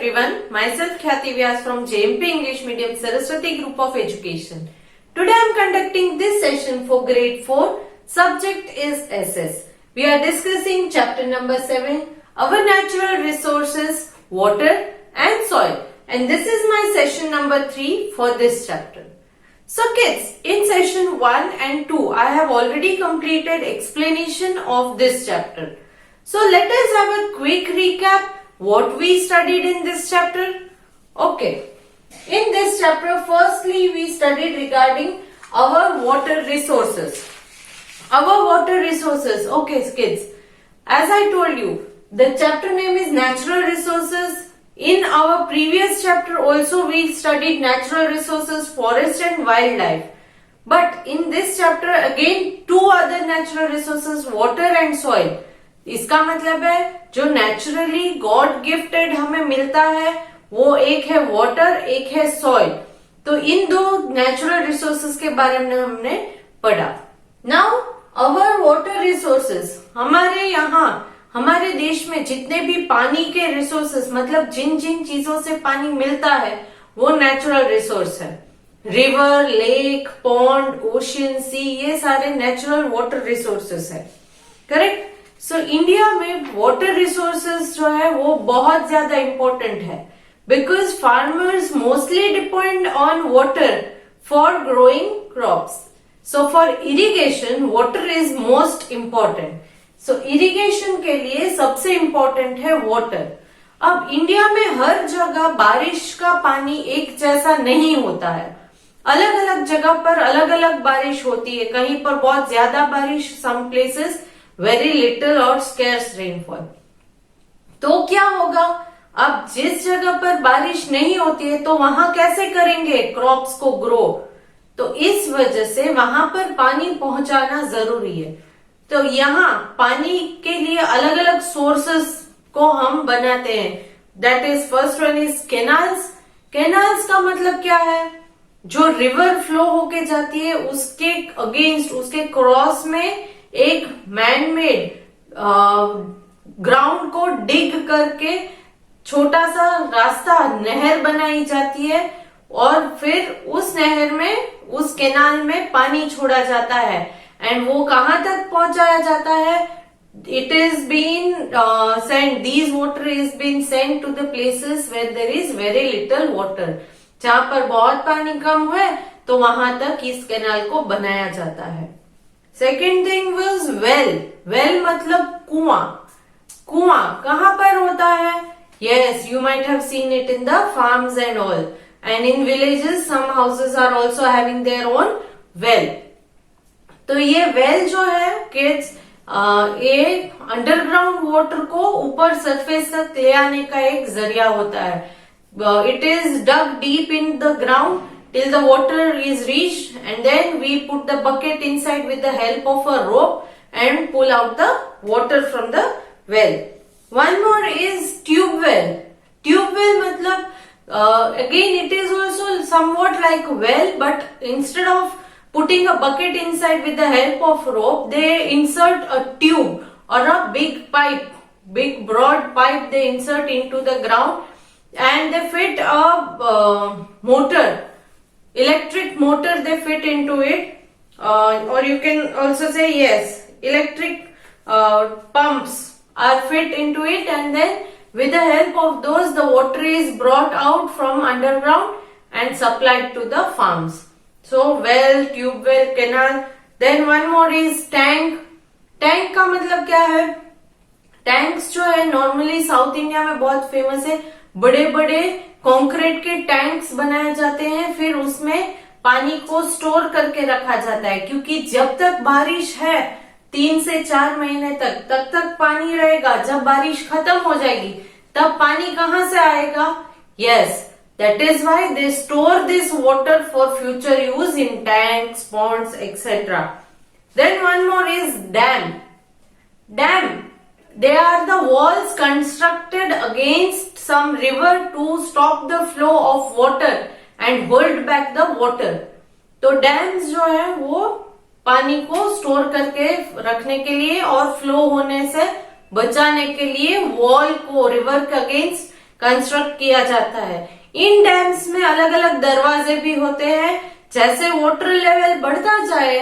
everyone, myself Khyati Vyas from JMP English Medium Saraswati Group of Education. Today I am conducting this session for grade 4. Subject is SS. We are discussing chapter number 7, our natural resources, water and soil. And this is my session number 3 for this chapter. So kids, in session 1 and 2, I have already completed explanation of this chapter. So let us have a quick recap what we studied in this chapter. Okay, in this chapter firstly we studied regarding our water resources. Our water resources, okay kids, as I told you, the chapter name is natural resources. In our previous chapter also we studied natural resources, forest and wildlife. But in this chapter again two other natural resources, water and soil. इसका मतलब है जो naturally God gifted हमें मिलता है वो एक है वाटर, एक है सॉइल. तो इन दो नेचुरल रिसोर्सेज के बारे में हमने पढ़ा. नाउ अवर वाटर रिसोर्सेज, हमारे यहाँ हमारे देश में जितने भी पानी के रिसोर्सेज मतलब जिन जिन चीजों से पानी मिलता है वो नेचुरल रिसोर्स है. रिवर, लेक, पॉन्ड, ओशियन, सी, ये सारे नेचुरल वाटर रिसोर्सेज है. करेक्ट. सो इंडिया में वाटर रिसोर्सेज जो है वो बहुत ज्यादा इंपॉर्टेंट है because farmers mostly depend on water for growing crops. So for irrigation water is most important. So irrigation के लिए सबसे इम्पोर्टेंट है वाटर. अब इंडिया में हर जगह बारिश का पानी एक जैसा नहीं होता है. अलग अलग जगह पर अलग अलग बारिश होती है. कहीं पर बहुत ज्यादा बारिश, सम प्लेसेस वेरी लिटिल और स्केर्स रेनफॉल. तो क्या होगा, अब जिस जगह पर बारिश नहीं होती है तो वहां कैसे करेंगे क्रॉप्स को ग्रो. तो इस वजह से वहां पर पानी पहुंचाना जरूरी है. तो यहाँ पानी के लिए अलग अलग सोर्सेस को हम बनाते हैं. That is first one is canals. Canals का मतलब क्या है, जो रिवर फ्लो होके जाती है उसके अगेंस्ट, उसके क्रॉस में एक मैन मेड ग्राउंड को डिग करके छोटा सा रास्ता, नहर बनाई जाती है और फिर उस नहर में, उस केनाल में पानी छोड़ा जाता है. एंड वो कहां तक पहुंचाया जाता है, it is been sent, these water is been sent to the places where there is very little water. जहां पर बहुत पानी कम है तो वहां तक इस केनाल को बनाया जाता है. Second thing was well. Well मतलब कुआं. कुआं कहां पर होता है, yes you might have seen it in the farms and all, and in villages some houses are also having their own well. तो ये वेल जो है किड्स, ये अंडरग्राउंड वाटर को ऊपर सरफेस तक ले आने का एक जरिया होता है. It is dug deep in the ground till the water is reached, and then we put the bucket inside with the help of a rope and pull out the water from the well. One more is tube well. Tube well matlab again it is also somewhat like well, but instead of putting a bucket inside with the help of rope, they insert a tube or a big pipe, big broad pipe they insert into the ground and they fit a motor, electric motor they fit into it, or you can also say yes, electric pumps are fit into it, and then with the help of those the water is brought out from underground and supplied to the farms. So well, tube well, canal. Then one more is tank. tank का मतलब क्या है, tanks जो है normally south India में बहुत famous है. बड़े बड़े कंक्रीट के टैंक्स बनाए जाते हैं, फिर उसमें पानी को स्टोर करके रखा जाता है क्योंकि जब तक बारिश है 3 से 4 महीने तक, तब तक पानी रहेगा. जब बारिश खत्म हो जाएगी तब पानी कहाँ से आएगा, yes, that is why they store this water for future use in tanks, ponds etcetera. Then one more is dam. Dam, they are the walls constructed against some river to stop the flow of water and hold back the water. तो dams जो है वो पानी को store करके रखने के लिए और फ्लो होने से बचाने के लिए वॉल को रिवर के अगेंस्ट कंस्ट्रक्ट किया जाता है। इन डैम्स में अलग अलग दरवाजे भी होते हैं। जैसे वाटर लेवल बढ़ता जाए,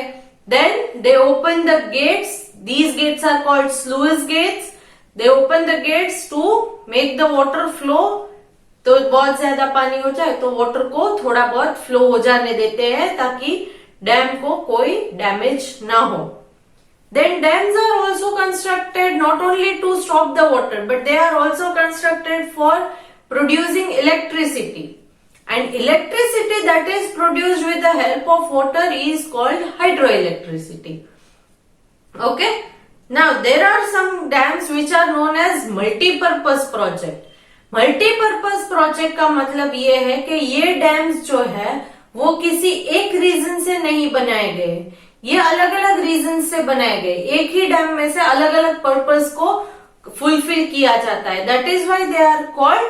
then they open the gates, these gates are called sluice gates. They open the gates to make the water flow. तो बहुत ज्यादा पानी हो जाए तो वाटर को थोड़ा बहुत फ्लो हो जाने देते हैं ताकि डैम को कोई डैमेज ना हो। Then dams are also constructed not only to stop the water, but they are also constructed for producing electricity. And electricity that is produced with the help of water is called hydroelectricity. Okay? Now there are some dams which are known as multi-purpose project. Multi-purpose project का मतलब ये है कि ये dams जो है वो किसी एक रीजन से नहीं बनाए गए, ये अलग अलग रीजन से बनाए गए। एक ही डैम में से अलग अलग पर्पस को फुलफिल किया जाता है। That is why they are called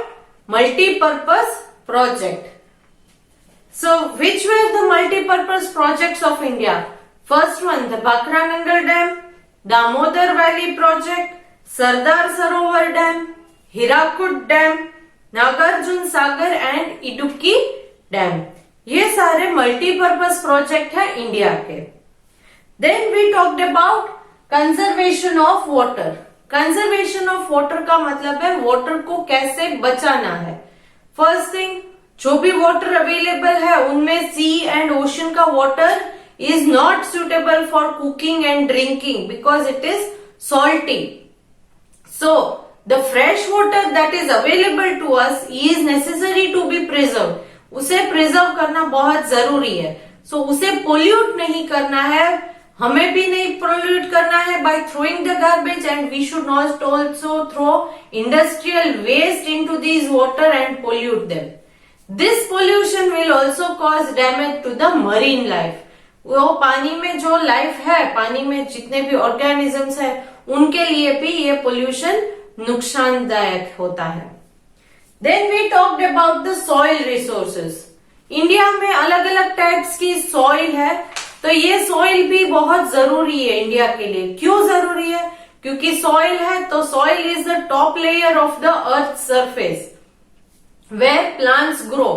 multipurpose project. So which were the multipurpose projects of India? First one the Bhakra Nangal dam, Damodar valley project, Sardar Sarovar dam, Hirakud dam, Nagarjuna Sagar and Idukki dam. ये सारे मल्टीपर्पज प्रोजेक्ट है इंडिया के। Then we talked about conservation of water. Conservation of water का मतलब है water को कैसे बचाना है। फर्स्ट थिंग, जो भी वाटर अवेलेबल है उनमें सी एंड ओशन का water is not suitable for cooking and drinking because it is salty. So the fresh water that is available to us is necessary to be preserve. उसे preserve करना बहुत जरूरी है। सो उसे pollute नहीं करना है, हमें भी नहीं पोल्यूट करना है bye throwing the garbage, and we should not also throw industrial waste into these water and pollute them. This pollution will also cause damage to the marine life. वो पानी में जो लाइफ है, पानी में जितने भी ऑर्गेनिजम्स है उनके लिए भी ये पोल्यूशन नुकसानदायक होता है। Then we talked about the soil resources. India में अलग अलग टाइप्स की सॉइल है, तो ये सॉइल भी बहुत जरूरी है इंडिया के लिए। क्यों जरूरी है? क्योंकि सॉइल है तो soil is the top layer of the earth surface where plants grow.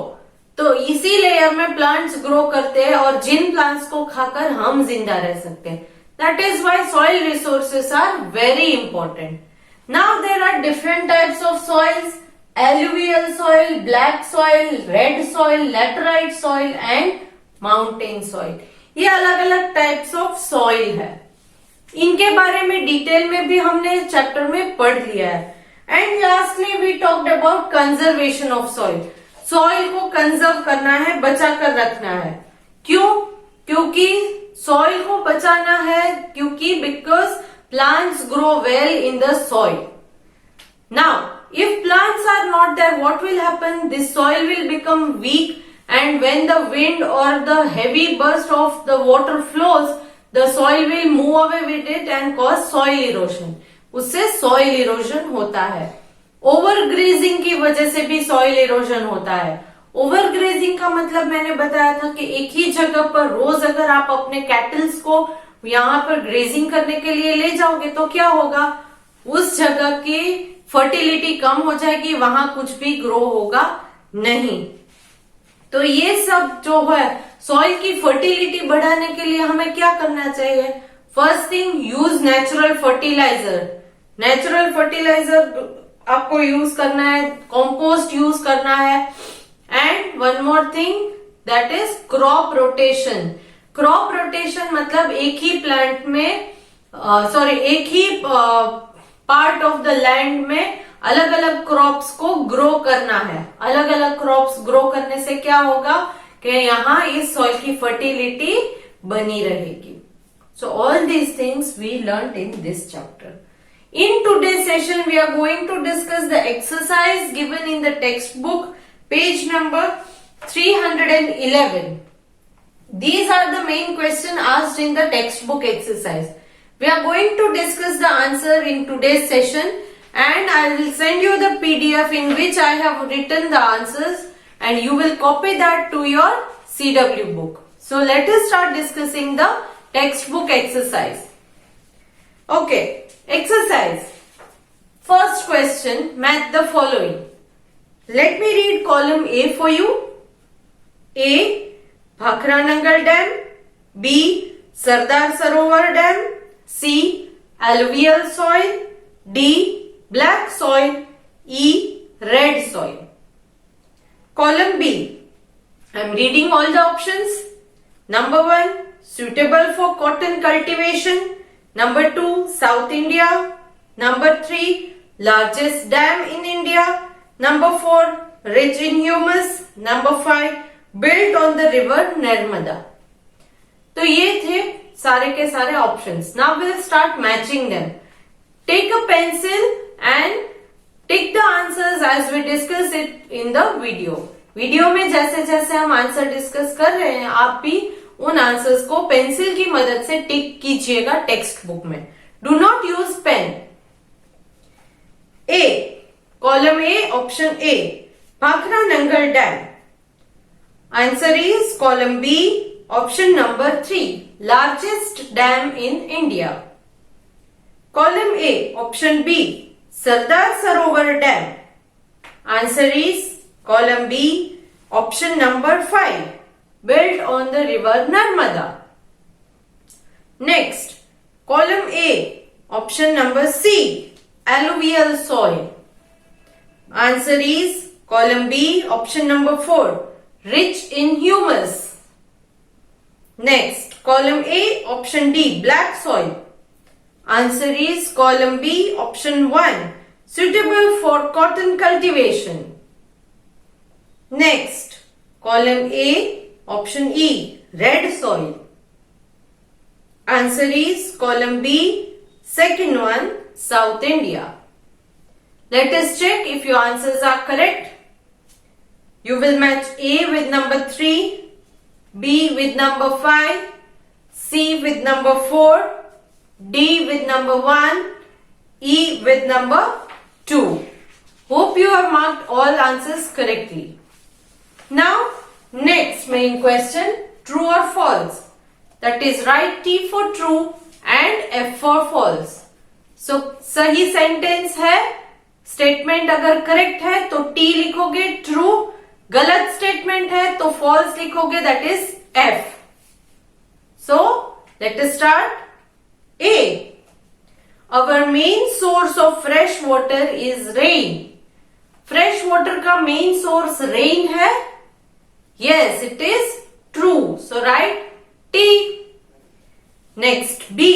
तो इसी लेयर में प्लांट्स ग्रो करते हैं और जिन प्लांट्स को खाकर हम जिंदा रह सकते हैं। That is why soil resources are very important. Now there are different types of soils: alluvial soil, black soil, red soil, laterite soil and mountain soil. ये अलग अलग टाइप्स ऑफ सॉइल है। इनके बारे में डिटेल में भी हमने चैप्टर में पढ़ लिया है। And lastly we talked about conservation of soil. Soil को कंजर्व करना है, बचा कर रखना है। क्यों? क्योंकि सॉइल को बचाना है, क्योंकि because plants grow well in the soil. Now if plants are not there, what will happen? This soil will become weak, and when the wind or the heavy burst of the water flows, the soil will move away with it and cause soil erosion. उससे soil erosion होता है। Overgrazing की वजह से भी soil erosion होता है। Overgrazing का मतलब मैंने बताया था कि एक ही जगह पर रोज अगर आप अपने कैटल्स को यहाँ पर ग्रेजिंग करने के लिए ले जाओगे तो क्या होगा? उस जगह की फर्टिलिटी कम हो जाएगी, वहां कुछ भी ग्रो होगा नहीं। तो ये सब जो है सॉइल की फर्टिलिटी बढ़ाने के लिए हमें क्या करना चाहिए? First thing, use natural fertiliser. Natural fertiliser आपको यूज करना है, कंपोस्ट यूज करना है। And one more thing that is crop rotation. Crop rotation मतलब एक ही प्लांट में एक ही पार्ट ऑफ द लैंड में अलग अलग क्रॉप्स को ग्रो करना है। अलग अलग क्रॉप्स ग्रो करने से क्या होगा कि यहाँ इस सॉइल की फर्टिलिटी बनी रहेगी। So all these things we learn in this chapter. In today's session, we are going to discuss the exercise given in the textbook, page number 311. These are the main questions asked in the textbook exercise. We are going to discuss the answer in today's session, and I will send you the PDF in which I have written the answers, and you will copy that to your CW book. So let us start discussing the textbook exercise. Okay. Exercise. First question, match the following. Let me read column A for you. A. Bhakra Nangal Dam. B. Sardar Sarovar Dam. C. Alluvial soil. D. Black soil. E. Red soil. Column B. I am reading all the options. Number 1. Suitable for cotton cultivation. Number 2. South India. Number 3. Largest dam in India. Number 4. Rich in humus. Number 5. Built on the river Narmada. तो ये थे सारे के सारे options. Now we'll start matching them. Take a pencil and tick the answers as we discuss it in the video. Video में जैसे जैसे हम आंसर डिस्कस कर रहे हैं, आप भी उन आंसर्स को पेंसिल की मदद से टिक कीजिएगा टेक्स्ट बुक में. Do not use pen. A, column A, option A, Bhakra Nangal dam. Answer is column B, option number 3, largest dam in India. Column A, option B, Sardar Sarovar dam. Answer is column B, option number 5, built on the river Narmada. Next, column A, option number C, alluvial soil. Answer is column B, option number 4, rich in humus. Next, column A, option D, black soil. Answer is column B, option 1, suitable for cotton cultivation. Next, column A, option E, red soil. Answer is column B, second one, South India. Let us check if your answers are correct. You will match A with number 3, B with number 5, C with number 4, D with number 1, E with number 2. Hope you have marked all answers correctly. Now, next main question, true or false. That is, write T for true and F for false. So, सही sentence है, statement अगर correct है तो T लिखोगे true, गलत statement है तो false लिखोगे, that is F. So, let us start. A. Our main source of fresh water is rain. Fresh water का मेन सोर्स रेन है. Yes, it is true. So write T. Next, B.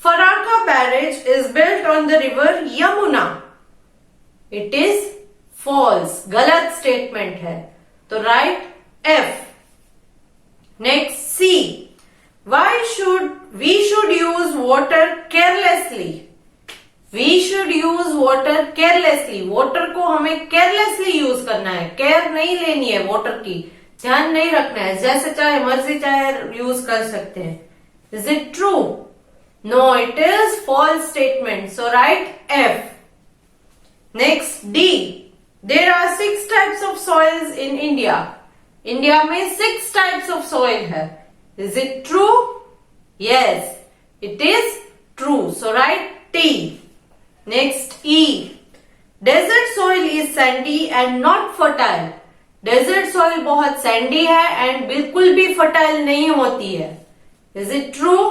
Farakka barrage is built on the river Yamuna. It is false. गलत statement है. तो write F. Next, C. Why should we use water carelessly? We should use water carelessly. Water को हमें carelessly use करना है. Care नहीं लेनी है वाटर की, ध्यान नहीं रखना है, जैसे चाहे मर्जी चाहे यूज कर सकते हैं. Is it true? No, it is false statement. So write F. Next, D. There are 6 types of soils in India. India में 6 टाइप्स ऑफ सॉइल है. Is it true? Yes, it is true. So write T. Next, E. Desert soil is sandy and not fertile. Desert soil बहुत sandy है and बिल्कुल भी fertile नहीं होती है. Is it true?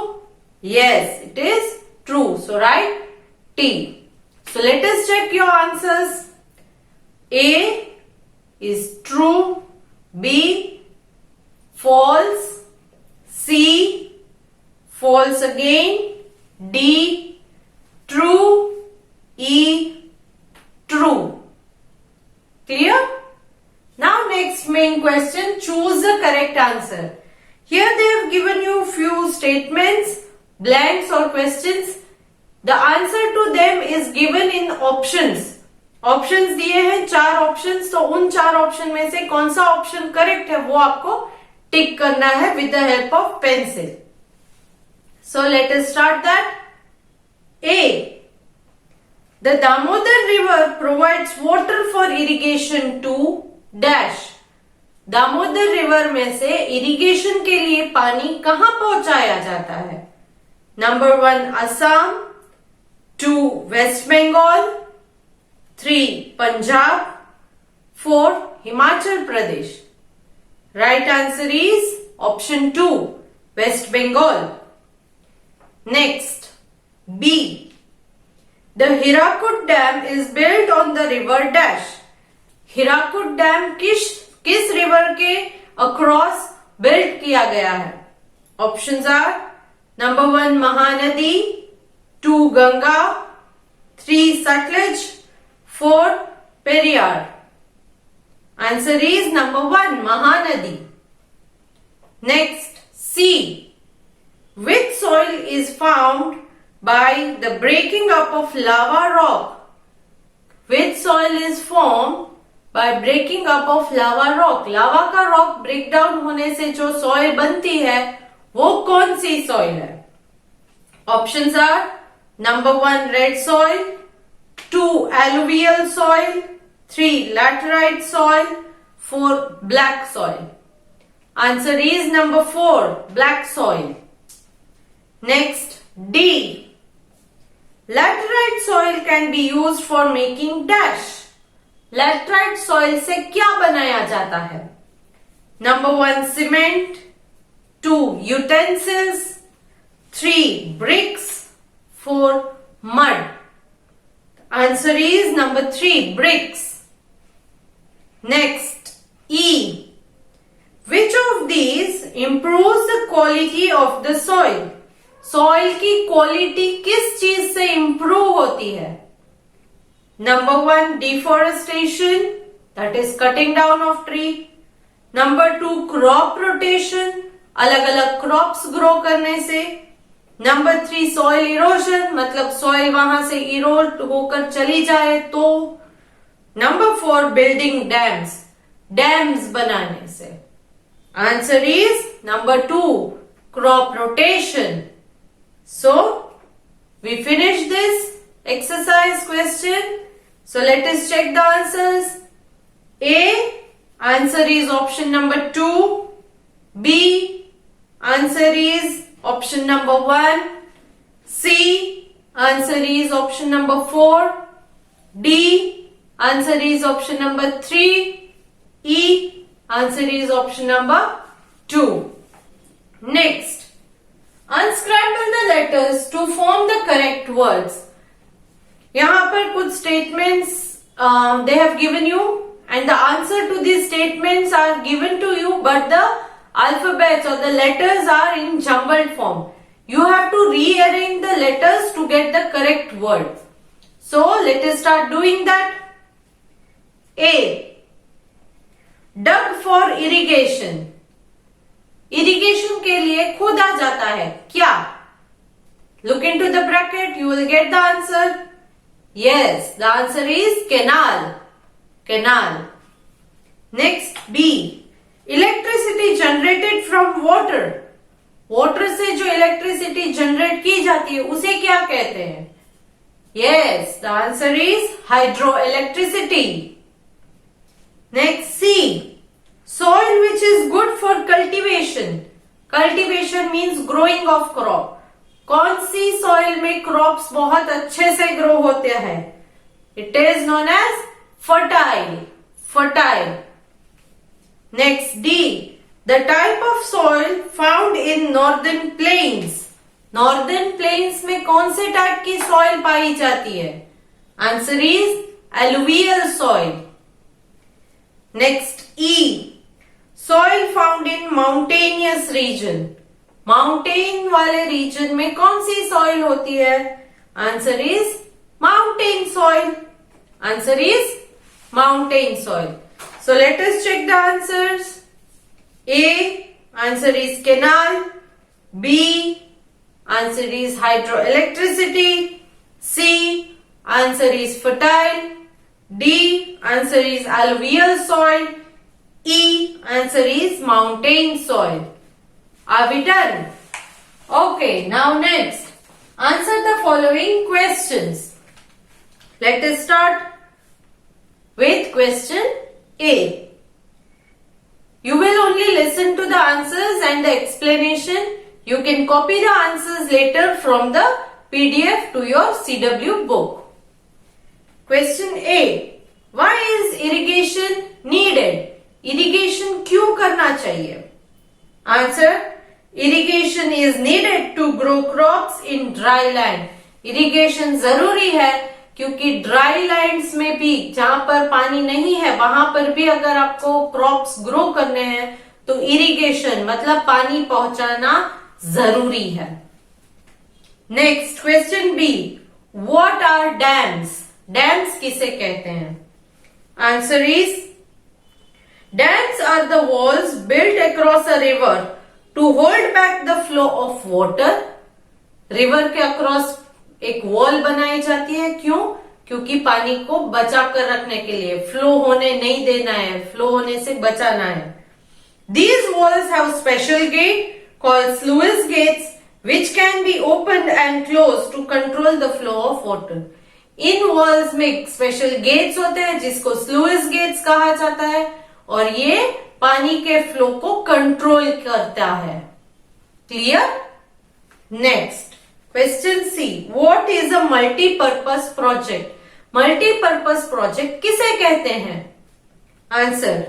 Yes, it is true. So write T. So let us check your answers. A is true. B false. C false again. D true. E true. Clear? Now next main question, choose the correct answer. Here they have given you few statements, blanks or questions. The answer to them is given in options. Options दिए हैं 4 options. तो उन 4 option में से कौन सा option correct है वो आपको टिक करना है with the help of pencil. So let us start that. A. The Damodar river provides water for irrigation to dash. Damodar river में से इरिगेशन के लिए पानी कहां पहुंचाया जाता है? Number 1 Assam, 2 West Bengal, 3 Punjab, 4. Himachal Pradesh. Right answer is option 2, West Bengal. Next, B. The Hirakud Dam is built on the river dash. Hirakud Dam किस रिवर के अक्रॉस बिल्ड किया गया है? Options are number 1 Mahanadi, 2 Ganga, 3 Sutlej, 4 Periyar. Answer is number 1 Mahanadi. Next, C. Which soil is found by the breaking up of lava rock? Which soil is formed by breaking up of lava rock? लावा का rock breakdown होने से जो soil बनती है वो कौन सी soil है? Options are number 1 red soil, 2 alluvial soil, 3 laterite soil, 4 black soil. Answer is number 4 black soil. Next, D. Laterite soil can be used for making dash. Laterite soil से क्या बनाया जाता है? Number 1 cement, 2 utensils, 3 bricks, 4 mud. Answer is number 3 bricks. Next, E. Which of these improves the quality of the soil? Soil की quality किस चीज से improve होती है? Number 1 deforestation, that is cutting down of tree. Number 2 crop rotation, अलग अलग crops grow करने से. Number 3 soil erosion, मतलब soil वहां से erode होकर चली जाए तो. Number 4 building dams, dams बनाने से. Answer is number 2 crop rotation. So we finished this exercise question. So let us check the answers. A. Answer is option number 2. B. Answer is option number 1. C. Answer is option number 4. D. Answer is option number 3. E. Answer is option number 2. Next, unscramble the letters to form the correct words. यहाँ पर कुछ statements they have given you and the answer to these statements are given to you, but the alphabets or the letters are in jumbled form. You have to rearrange the letters to get the correct word. So let us start doing that. A. Dug for irrigation. Irrigation के लिए खोदा जाता है क्या? Look into the bracket, you will get the answer. Yes, the answer is canal. Canal. Next, B. Electricity generated from water. Water से जो electricity generate की जाती है उसे क्या कहते हैं? Yes, the answer is hydroelectricity. Next, C. Soil which is good for cultivation. Cultivation means growing of crop. कौन सी soil में crops बहुत अच्छे से grow होते हैं? It is known as fertile. Fertile. Next, D. The type of soil found in northern plains. Northern plains में कौन से type की soil पाई जाती है? Answer is alluvial soil. Next, E. Soil found in mountainous region. Mountain वाले region में कौन सी soil होती है? Answer is mountain soil. Answer is mountain soil. So let us check the answers. A. Answer is canal. B. Answer is hydroelectricity. C. Answer is fertile. D. Answer is alluvial soil. E. Answer is mountain soil. Are we done? Okay, now next. Answer the following questions. Let us start with question A. You will only listen to the answers and the explanation. You can copy the answers later from the PDF to your CW book. Question A. Why is irrigation needed. Irrigation क्यों करना चाहिए? Answer, irrigation is needed to grow crops in dry land. Irrigation जरूरी है क्योंकि dry lands में भी, जहां पर पानी नहीं है, वहां पर भी अगर आपको क्रॉप्स ग्रो करने हैं तो इरिगेशन मतलब पानी पहुंचाना जरूरी है। Next question B, what are dams? Dams किसे कहते हैं? Answer is, dams are the walls built across a river to hold back the flow of water. River के अक्रॉस एक वॉल बनाई जाती है, क्यों? क्योंकि पानी को बचा कर रखने के लिए, फ्लो होने नहीं देना है, फ्लो होने से बचाना है। These walls have special gate called sluice gates which can be opened and closed to control the flow of water. In walls में स्पेशल गेट्स होते हैं जिसको स्लुइस गेट्स कहा जाता है और ये पानी के फ्लो को कंट्रोल करता है। Clear? Next question C, what is a multipurpose project? Multipurpose project किसे कहते हैं? Answer,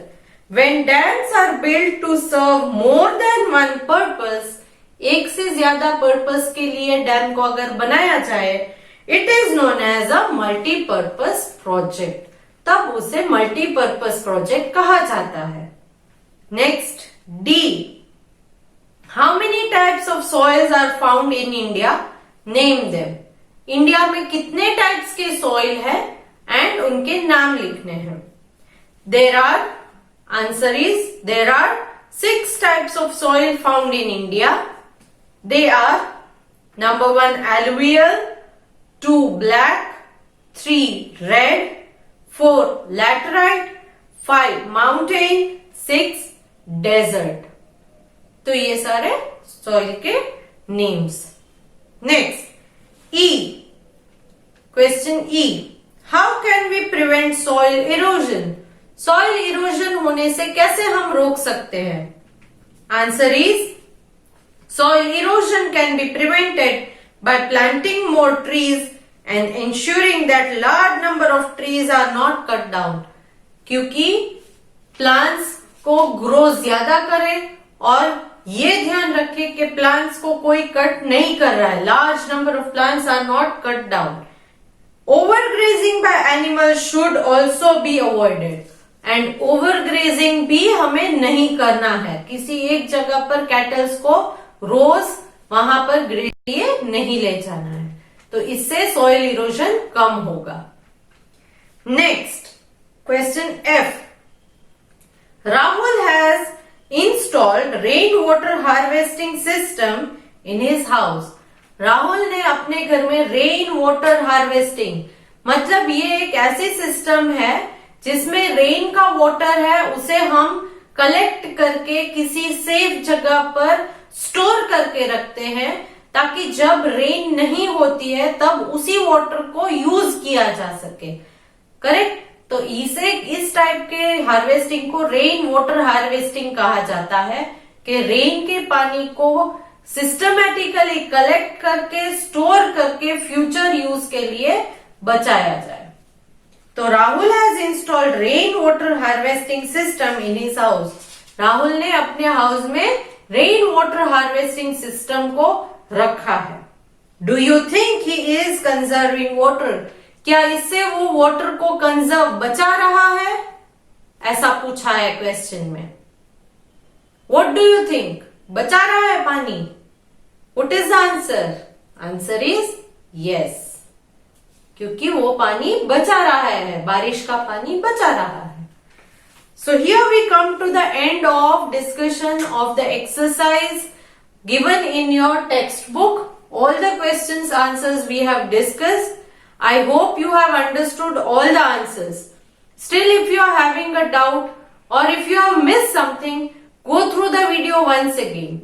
when dams are built to serve more than one purpose, एक से ज्यादा पर्पस के लिए डैम को अगर बनाया जाए, it is known as a multipurpose project. तब उसे मल्टीपर्पज प्रोजेक्ट कहा जाता है। Next D, how many types of soils are found in India? Name them. India में कितने टाइप्स के सॉइल है एंड उनके नाम लिखने हैं। There are, answer is, there are 6 types of soil found in India. They are number 1 alluvial, 2 black, 3 red, 4 laterite, 5 mountain, 6 desert. तो ये सारे soil के names. Next, E. Question E. How can we prevent soil erosion? Soil erosion होने से कैसे हम रोक सकते हैं? Answer is, soil erosion can be prevented by planting more trees and ensuring that large number of trees are not cut down. क्योंकि plants को grow ज्यादा करें और ये ध्यान रखें कि प्लांट्स को कोई कट नहीं कर रहा है। Large number of plants are not cut down. Overgrazing by animals should also be avoided. And overgrazing भी हमें नहीं करना है। किसी एक जगह पर कैटल्स को रोज वहां पर ग्रेज लिए नहीं ले जाना है, तो इससे सॉइल इरोजन कम होगा। Next question F, Rahul has installed rain water harvesting system in his house. Rahul ने अपने घर में रेन वाटर हार्वेस्टिंग मतलब ये एक ऐसी सिस्टम है जिसमें रेन का वाटर है उसे हम कलेक्ट करके किसी सेफ जगह पर स्टोर करके रखते हैं ताकि जब रेन नहीं होती है तब उसी वाटर को यूज किया जा सके। करेक्ट? तो इसे, इस टाइप के हार्वेस्टिंग को रेन वाटर हार्वेस्टिंग कहा जाता है कि रेन के पानी को सिस्टमैटिकली कलेक्ट करके स्टोर करके फ्यूचर यूज के लिए बचाया जाए। तो Rahul has installed rain water harvesting system in his house. Rahul ने अपने हाउस में रेन वाटर हार्वेस्टिंग सिस्टम को रखा है। Do you think he is conserving water? क्या इससे वो वाटर को कंजर्व बचा रहा है? ऐसा पूछा है क्वेश्चन में। What do you think? बचा रहा है पानी? What is the answer? Answer is yes, क्योंकि वो पानी बचा रहा है, बारिश का पानी बचा रहा है। So here we come to the end of discussion of the exercise given in your textbook. All the questions answers we have discussed. I hope you have understood all the answers. Still, if you are having a doubt or if you have missed something, go through the video once again.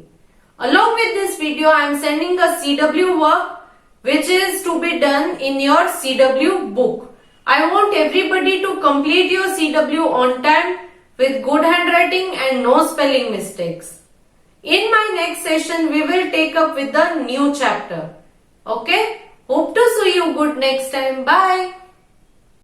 Along with this video, I am sending a CW work which is to be done in your CW book. I want everybody to complete your CW on time with good handwriting and no spelling mistakes. In my next session, we will take up with the new chapter. Okay? Hope to see you good next time. Bye.